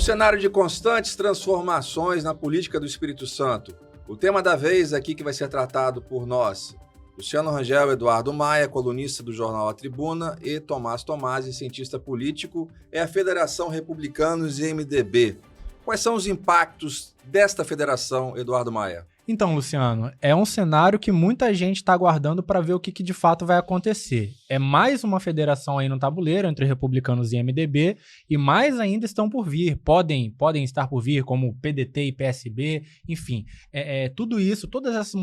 cenário de constantes transformações na política do Espírito Santo, o tema da vez aqui que vai ser tratado por nós, Luciano Rangel, Eduardo Maia, colunista do jornal A Tribuna, e Tomás Tomasi, cientista político, é a Federação Republicanos e MDB. Quais são os impactos desta federação, Eduardo Maia? Então, Luciano, é um cenário que muita gente está aguardando para ver o que de fato vai acontecer. É mais uma federação aí no tabuleiro entre republicanos e MDB, e mais ainda estão por vir, podem estar por vir, como PDT e PSB, enfim. Tudo isso, todas essas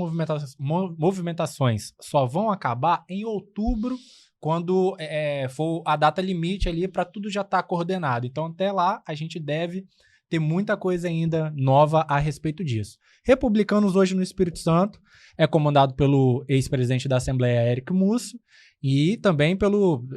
movimentações só vão acabar em outubro, quando for a data limite ali para tudo já estar coordenado. Então, até lá, a gente deve ter muita coisa ainda nova a respeito disso. Republicanos hoje no Espírito Santo é comandado pelo ex-presidente da Assembleia, Érico Musso, e também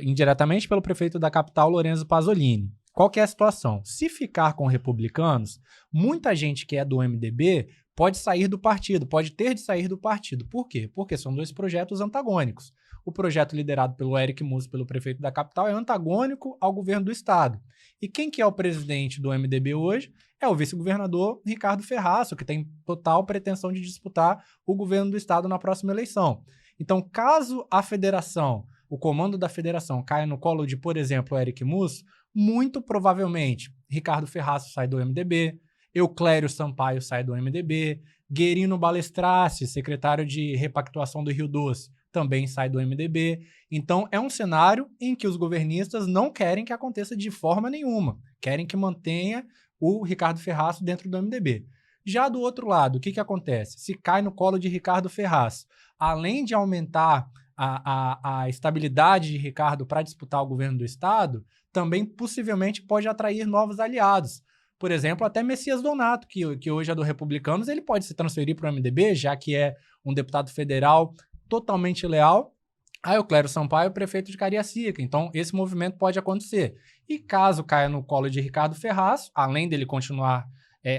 indiretamente pelo prefeito da capital, Lorenzo Pasolini. Qual que é a situação? Se ficar com republicanos, muita gente que é do MDB pode sair do partido, pode ter de sair do partido. Por quê? Porque são dois projetos antagônicos. O projeto liderado pelo Érico Musso, pelo prefeito da capital, é antagônico ao governo do estado. E quem que é o presidente do MDB hoje? É o vice-governador Ricardo Ferraço, que tem total pretensão de disputar o governo do estado na próxima eleição. Então, caso a federação, o comando da federação caia no colo de, por exemplo, o Érico Musso, muito provavelmente Ricardo Ferraço sai do MDB, Euclério Sampaio sai do MDB, Guerino Balestrace, secretário de Repactuação do Rio Doce, também sai do MDB. Então, é um cenário em que os governistas não querem que aconteça de forma nenhuma. Querem que mantenha o Ricardo Ferraço dentro do MDB. Já do outro lado, o que acontece? Se cai no colo de Ricardo Ferraço, além de aumentar a estabilidade de Ricardo para disputar o governo do estado, também possivelmente pode atrair novos aliados. Por exemplo, até Messias Donato, que hoje é do Republicanos, ele pode se transferir para o MDB, já que é um deputado federal totalmente leal a Euclério Sampaio, prefeito de Cariacica. Então, esse movimento pode acontecer. E caso caia no colo de Ricardo Ferraço, além dele continuar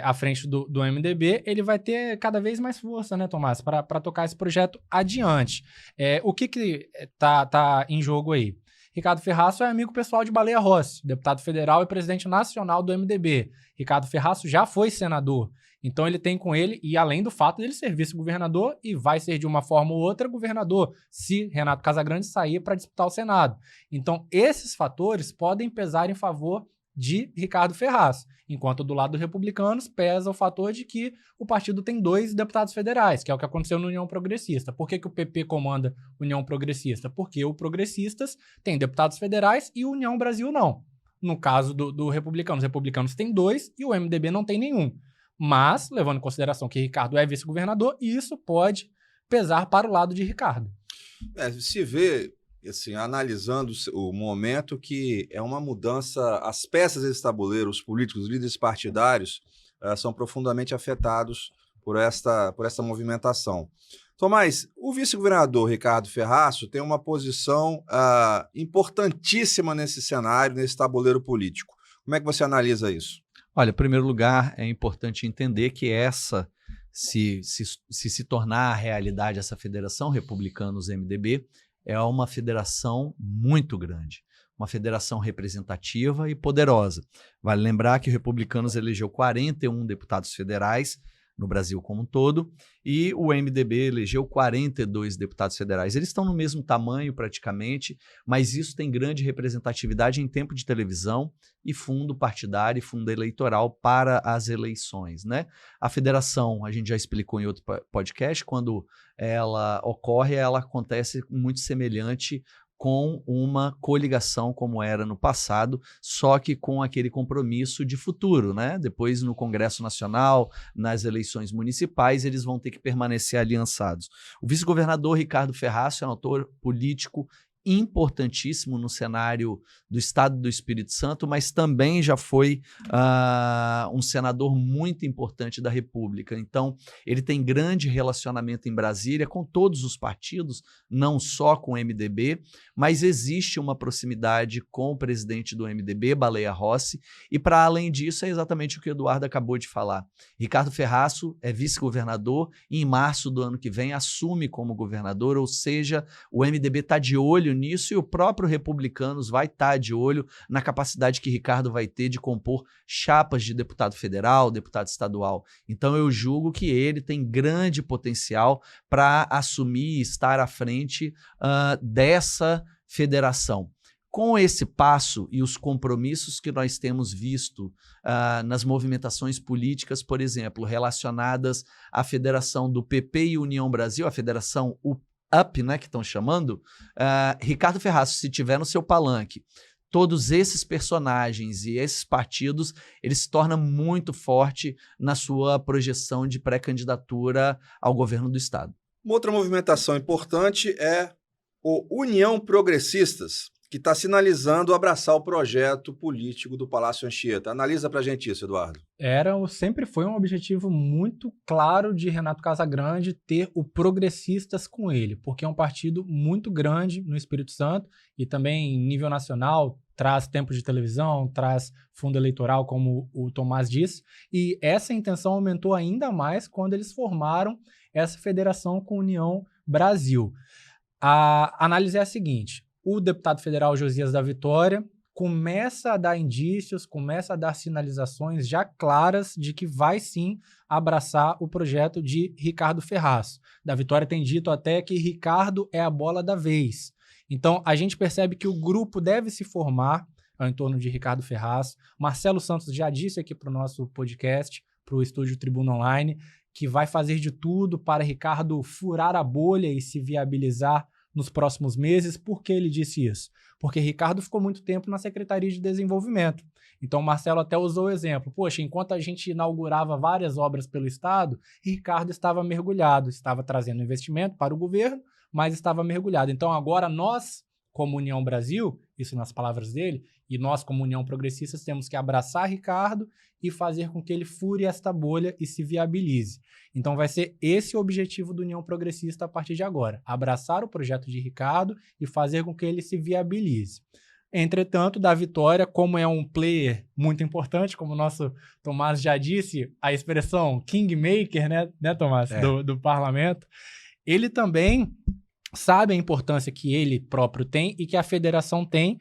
à frente do MDB, ele vai ter cada vez mais força, né, Tomás, para tocar esse projeto adiante. O que tá em jogo aí? Ricardo Ferraço é amigo pessoal de Baleia Rossi, deputado federal e presidente nacional do MDB. Ricardo Ferraço já foi senador. Então ele tem com ele, e além do fato de ele ser vice-governador, e vai ser de uma forma ou outra governador, se Renato Casagrande sair para disputar o Senado. Então esses fatores podem pesar em favor de Ricardo Ferraço, enquanto do lado dos republicanos pesa o fator de que o partido tem 2 deputados federais, que é o que aconteceu no União Progressista. Por que o PP comanda União Progressista? Porque o Progressistas tem deputados federais e o União Brasil não. No caso do Republicanos, os republicanos têm 2 e o MDB não tem nenhum. Mas, levando em consideração que Ricardo é vice-governador, isso pode pesar para o lado de Ricardo. Se vê, assim, analisando o momento, que é uma mudança, as peças desse tabuleiro, os políticos, os líderes partidários, são profundamente afetados por esta movimentação. Tomás, o vice-governador Ricardo Ferraço tem uma posição importantíssima nesse cenário, nesse tabuleiro político. Como é que você analisa isso? Olha, em primeiro lugar, é importante entender que se tornar a realidade essa federação, Republicanos-MDB, é uma federação muito grande, uma federação representativa e poderosa. Vale lembrar que o Republicanos elegeu 41 deputados federais no Brasil como um todo, e o MDB elegeu 42 deputados federais. Eles estão no mesmo tamanho praticamente, mas isso tem grande representatividade em tempo de televisão e fundo partidário e fundo eleitoral para as eleições, né? A federação, a gente já explicou em outro podcast, quando ela ocorre, ela acontece muito semelhante com uma coligação como era no passado, só que com aquele compromisso de futuro, né? Depois no Congresso Nacional, nas eleições municipais, eles vão ter que permanecer aliançados. O vice-governador Ricardo Ferraço é um ator político importantíssimo no cenário do estado do Espírito Santo, mas também já foi um senador muito importante da República. Então, ele tem grande relacionamento em Brasília com todos os partidos, não só com o MDB, mas existe uma proximidade com o presidente do MDB, Baleia Rossi, e para além disso é exatamente o que o Eduardo acabou de falar. Ricardo Ferraço é vice-governador e em março do ano que vem assume como governador, ou seja, o MDB está de olho olho nisso e o próprio Republicanos vai estar de olho na capacidade que Ricardo vai ter de compor chapas de deputado federal, deputado estadual. Então eu julgo que ele tem grande potencial para assumir e estar à frente dessa federação. Com esse passo e os compromissos que nós temos visto nas movimentações políticas, por exemplo, relacionadas à federação do PP e União Brasil, a federação UP, né, que estão chamando, Ricardo Ferraz, se tiver no seu palanque, todos esses personagens e esses partidos, ele se torna muito forte na sua projeção de pré-candidatura ao governo do Estado. Uma outra movimentação importante é o União Progressistas, que está sinalizando abraçar o projeto político do Palácio Anchieta. Analisa para a gente isso, Eduardo. Sempre foi um objetivo muito claro de Renato Casagrande ter o Progressistas com ele, porque é um partido muito grande no Espírito Santo e também em nível nacional, traz tempo de televisão, traz fundo eleitoral, como o Tomás disse, e essa intenção aumentou ainda mais quando eles formaram essa federação com a União Brasil. A análise é a seguinte: o deputado federal Josias da Vitória começa a dar indícios, começa a dar sinalizações já claras de que vai sim abraçar o projeto de Ricardo Ferraz. Da Vitória tem dito até que Ricardo é a bola da vez. Então a gente percebe que o grupo deve se formar em torno de Ricardo Ferraz. Marcelo Santos já disse aqui para o nosso podcast, para o Estúdio Tribuna Online, que vai fazer de tudo para Ricardo furar a bolha e se viabilizar nos próximos meses. Por que ele disse isso? Porque Ricardo ficou muito tempo na Secretaria de Desenvolvimento. Então, o Marcelo até usou o exemplo. Poxa, enquanto a gente inaugurava várias obras pelo Estado, Ricardo estava mergulhado, estava trazendo investimento para o governo, mas estava mergulhado. Então, agora nós, como União Brasil, isso nas palavras dele, e nós, como União Progressistas, temos que abraçar Ricardo e fazer com que ele fure esta bolha e se viabilize. Então vai ser esse o objetivo do União Progressista a partir de agora, abraçar o projeto de Ricardo e fazer com que ele se viabilize. Entretanto, da Vitória, como é um player muito importante, como o nosso Tomás já disse, a expressão kingmaker, né Tomás, do parlamento, ele também sabe a importância que ele próprio tem e que a federação tem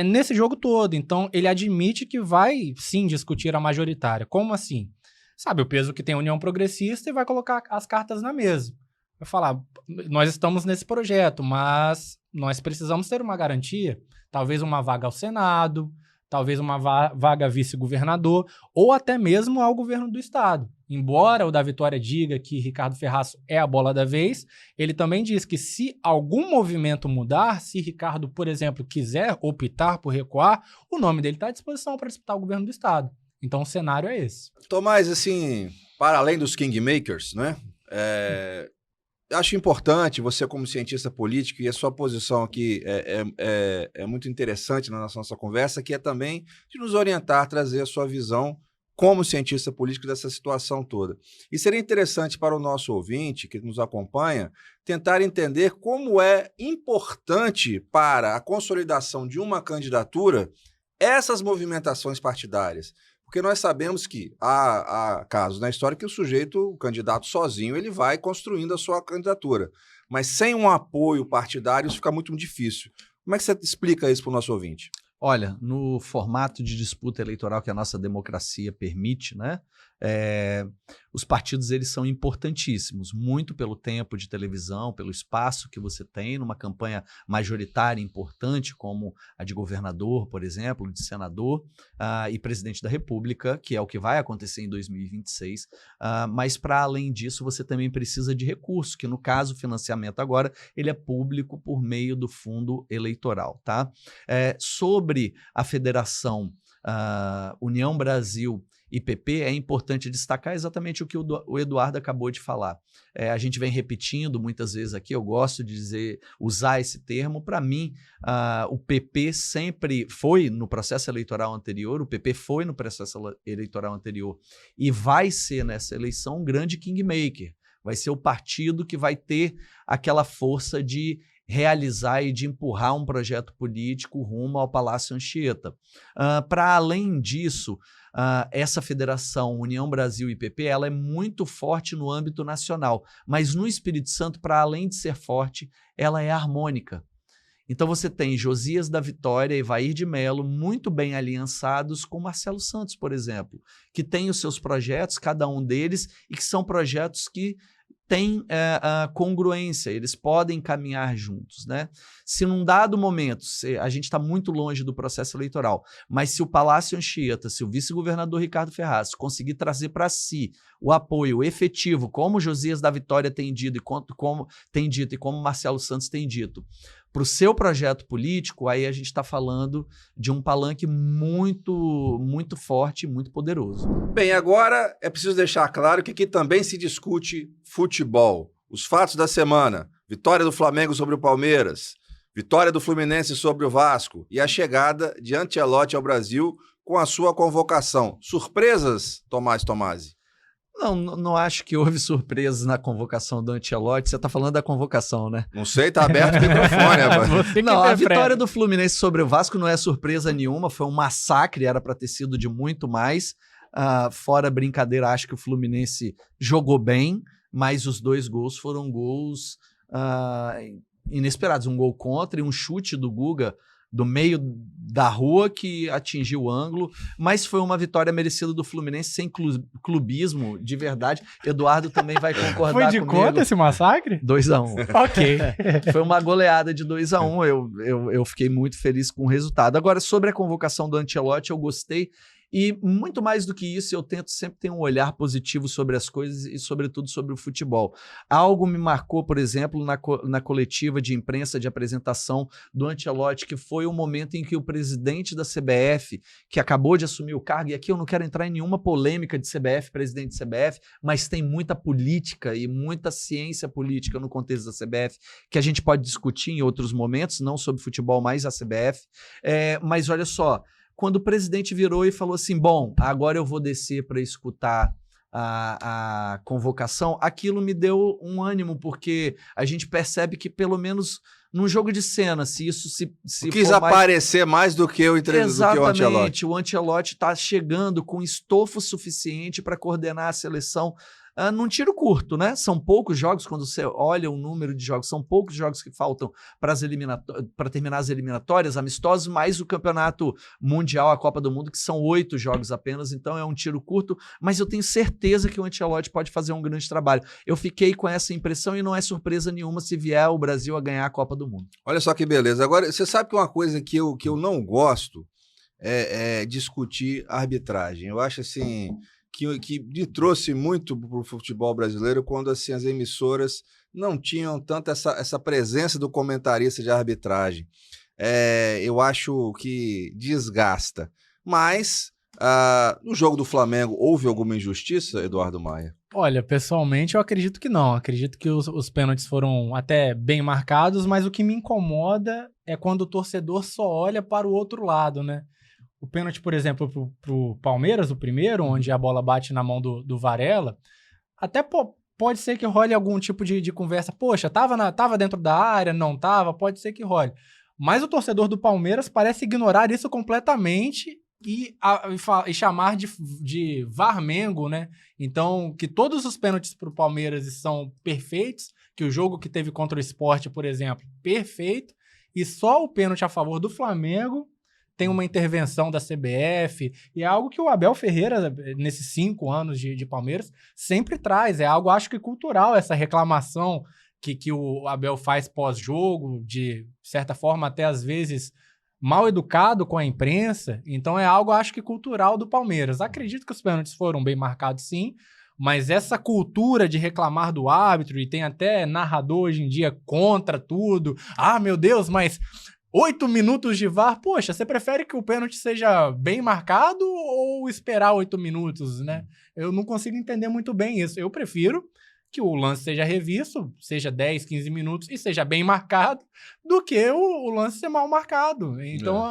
nesse jogo todo. Então, ele admite que vai, sim, discutir a majoritária. Como assim? Sabe o peso que tem a União Progressista e vai colocar as cartas na mesa. Vai falar, nós estamos nesse projeto, mas nós precisamos ter uma garantia, talvez uma vaga ao Senado, talvez uma vaga vice-governador, ou até mesmo ao governo do Estado. Embora o da Vitória diga que Ricardo Ferraz é a bola da vez, ele também diz que se algum movimento mudar, se Ricardo, por exemplo, quiser optar por recuar, o nome dele está à disposição para disputar o governo do Estado. Então o cenário é esse. Tomás, assim, para além dos kingmakers, né? Eu acho importante você, como cientista político, e a sua posição aqui é muito interessante na nossa conversa, que é também de nos orientar, trazer a sua visão como cientista político dessa situação toda. E seria interessante para o nosso ouvinte, que nos acompanha, tentar entender como é importante para a consolidação de uma candidatura essas movimentações partidárias. Porque nós sabemos que há casos na história que o candidato sozinho, ele vai construindo a sua candidatura. Mas sem um apoio partidário, isso fica muito difícil. Como é que você explica isso para o nosso ouvinte? Olha, no formato de disputa eleitoral que a nossa democracia permite, né? Os partidos eles são importantíssimos, muito pelo tempo de televisão, pelo espaço que você tem numa campanha majoritária importante, como a de governador, por exemplo, de senador e presidente da República, que é o que vai acontecer em 2026. Mas, para além disso, você também precisa de recursos, que no caso, o financiamento agora, ele é público por meio do fundo eleitoral, tá? Sobre a federação União Brasil e PP, é importante destacar exatamente o que o Eduardo acabou de falar. A gente vem repetindo muitas vezes aqui, eu gosto de usar esse termo. Para mim, o PP sempre foi no processo eleitoral anterior, e vai ser nessa eleição um grande kingmaker. Vai ser o partido que vai ter aquela força de realizar e de empurrar um projeto político rumo ao Palácio Anchieta. Para além disso, essa federação União Brasil e PP, ela é muito forte no âmbito nacional, mas no Espírito Santo, para além de ser forte, ela é harmônica. Então você tem Josias da Vitória e Evair de Melo muito bem aliançados com Marcelo Santos, por exemplo, que tem os seus projetos, cada um deles, e que são projetos que têm a congruência, eles podem caminhar juntos, né? Se num dado momento, a gente está muito longe do processo eleitoral, mas se o Palácio Anchieta, se o vice-governador Ricardo Ferraz conseguir trazer para si o apoio efetivo, como Josias da Vitória tem dito e como Marcelo Santos tem dito, para o seu projeto político, aí a gente está falando de um palanque muito, muito forte e muito poderoso. Bem, agora é preciso deixar claro que aqui também se discute futebol. Os fatos da semana: vitória do Flamengo sobre o Palmeiras, vitória do Fluminense sobre o Vasco e a chegada de Ancelotti ao Brasil com a sua convocação. Surpresas, Tomás Tomasi? Não acho que houve surpresas na convocação do Ancelotti. Você está falando da convocação, né? Não sei, tá aberto o microfone. A vitória do Fluminense sobre o Vasco não é surpresa nenhuma, foi um massacre, era para ter sido de muito mais. Fora brincadeira, acho que o Fluminense jogou bem, mas os 2 gols foram gols inesperados. Um gol contra e um chute do Guga do meio da rua que atingiu o ângulo, mas foi uma vitória merecida do Fluminense sem clubismo, de verdade. Eduardo também vai concordar comigo. Foi de conta esse massacre? 2-1. Ok. Foi uma goleada de 2-1. Eu fiquei muito feliz com o resultado. Agora, sobre a convocação do Ancelotti, eu gostei. E muito mais do que isso, eu tento sempre ter um olhar positivo sobre as coisas e, sobretudo, sobre o futebol. Algo me marcou, por exemplo, na coletiva de imprensa de apresentação do Ancelotti, que foi o momento em que o presidente da CBF, que acabou de assumir o cargo, e aqui eu não quero entrar em nenhuma polêmica de CBF, presidente de CBF, mas tem muita política e muita ciência política no contexto da CBF, que a gente pode discutir em outros momentos, não sobre futebol, mas a CBF. Mas olha só, quando o presidente virou e falou assim, bom, agora eu vou descer para escutar a convocação, aquilo me deu um ânimo, porque a gente percebe que pelo menos num jogo de cena, se isso se quis for aparecer mais do que o Ancelotti. Exatamente, o Ancelotti está chegando com estofo suficiente para coordenar a seleção num tiro curto, né? São poucos jogos, quando você olha o número de jogos, são poucos jogos que faltam para terminar as eliminatórias, amistosos, mais o campeonato mundial, a Copa do Mundo, que são 8 jogos apenas, então é um tiro curto, mas eu tenho certeza que o Ancelotti pode fazer um grande trabalho. Eu fiquei com essa impressão e não é surpresa nenhuma se vier o Brasil a ganhar a Copa do Mundo. Olha só que beleza. Agora, você sabe que uma coisa que eu não gosto é discutir arbitragem. Eu acho assim que me trouxe muito para o futebol brasileiro quando assim, as emissoras não tinham tanto essa presença do comentarista de arbitragem. Eu acho que desgasta. Mas no jogo do Flamengo houve alguma injustiça, Eduardo Maia? Olha, pessoalmente eu acredito que não. Acredito que os pênaltis foram até bem marcados, mas o que me incomoda é quando o torcedor só olha para o outro lado, né? O pênalti, por exemplo, pro Palmeiras, o primeiro, onde a bola bate na mão do Varela, até pode ser que role algum tipo de conversa. Poxa, tava dentro da área, não tava, pode ser que role. Mas o torcedor do Palmeiras parece ignorar isso completamente e chamar de Varmengo, né? Então, que todos os pênaltis pro Palmeiras são perfeitos, que o jogo que teve contra o Sport, por exemplo, perfeito, e só o pênalti a favor do Flamengo tem uma intervenção da CBF, e é algo que o Abel Ferreira, nesses 5 anos de Palmeiras, sempre traz. É algo, acho que, cultural, essa reclamação que o Abel faz pós-jogo, de certa forma, até às vezes mal educado com a imprensa. Então é algo, acho que, cultural do Palmeiras. Acredito que os pênaltis foram bem marcados, sim, mas essa cultura de reclamar do árbitro, e tem até narrador hoje em dia contra tudo. Ah, meu Deus, mas 8 minutos de VAR, poxa, você prefere que o pênalti seja bem marcado ou esperar 8 minutos, né? Eu não consigo entender muito bem isso. Eu prefiro que o lance seja revisto, seja 10, 15 minutos e seja bem marcado, do que o lance ser mal marcado. Então,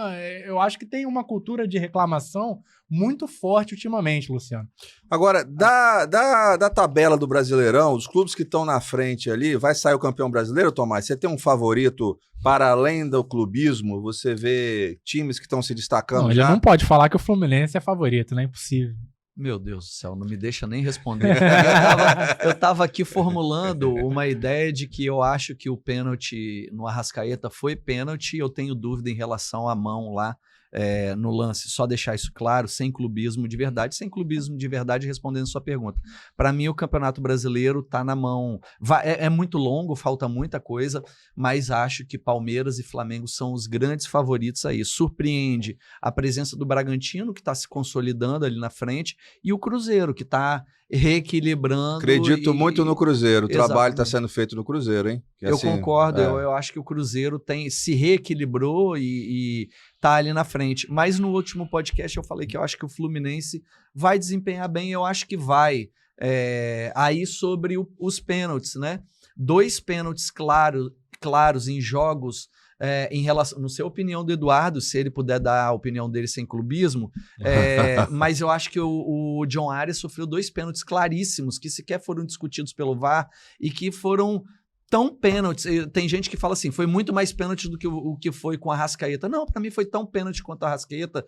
eu acho que tem uma cultura de reclamação muito forte ultimamente, Luciano. Agora, da tabela do Brasileirão, os clubes que estão na frente ali, vai sair o campeão brasileiro, Tomás? Você tem um favorito para além do clubismo? Você vê times que estão se destacando não, já? Ele não pode falar que o Fluminense é favorito, não é impossível. Meu Deus do céu, não me deixa nem responder. Eu tava aqui formulando uma ideia de que eu acho que o pênalti no Arrascaeta foi pênalti. Eu tenho dúvida em relação à mão lá no lance. Só deixar isso claro, sem clubismo de verdade. Sem clubismo de verdade, respondendo sua pergunta. Para mim, o Campeonato Brasileiro tá na mão. É muito longo, falta muita coisa, mas acho que Palmeiras e Flamengo são os grandes favoritos aí. Surpreende a presença do Bragantino, que está se consolidando ali na frente, e o Cruzeiro, que está reequilibrando. Acredito muito no Cruzeiro. O trabalho está Exatamente. sendo feito no Cruzeiro, hein? Que, Eu assim, concordo, eu acho que o Cruzeiro se reequilibrou e tá ali na frente. Mas no último podcast eu falei que eu acho que o Fluminense vai desempenhar bem, eu acho que vai. Aí sobre os pênaltis, né? 2 pênaltis claros em jogos. Em relação, não sei a opinião do Eduardo, se ele puder dar a opinião dele sem clubismo, mas eu acho que o John Arias sofreu 2 pênaltis claríssimos que sequer foram discutidos pelo VAR e que foram tão pênaltis. Tem gente que fala assim, foi muito mais pênalti do que o que foi com a Arrascaeta. Não, para mim foi tão pênalti quanto a Arrascaeta.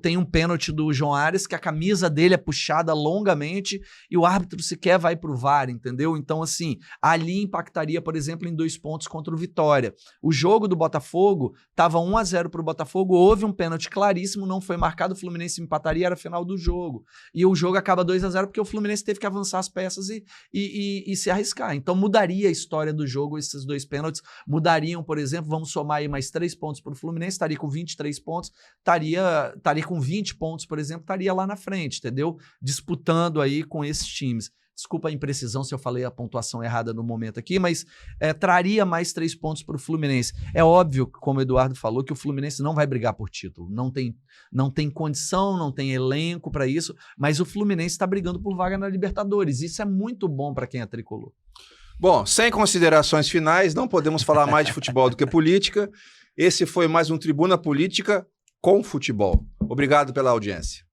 Tem um pênalti do João Arias que a camisa dele é puxada longamente e o árbitro sequer vai pro VAR, entendeu? Então, assim, ali impactaria, por exemplo, em 2 pontos contra o Vitória. O jogo do Botafogo tava 1-0 pro Botafogo, houve um pênalti claríssimo, não foi marcado, o Fluminense empataria, era a final do jogo. E o jogo acaba 2-0 porque o Fluminense teve que avançar as peças e se arriscar. Então, mudaria a história do jogo, esses 2 pênaltis mudariam, por exemplo, vamos somar aí mais 3 pontos para o Fluminense, estaria com 23 pontos, estaria com 20 pontos, por exemplo, estaria lá na frente, entendeu? Disputando aí com esses times. Desculpa a imprecisão se eu falei a pontuação errada no momento aqui, mas traria mais 3 pontos para o Fluminense. É óbvio, como o Eduardo falou, que o Fluminense não vai brigar por título. Não tem condição, não tem elenco para isso, mas o Fluminense está brigando por vaga na Libertadores. Isso é muito bom para quem é tricolor. Bom, sem considerações finais, não podemos falar mais de futebol do que política. Esse foi mais um Tribuna Política com futebol. Obrigado pela audiência.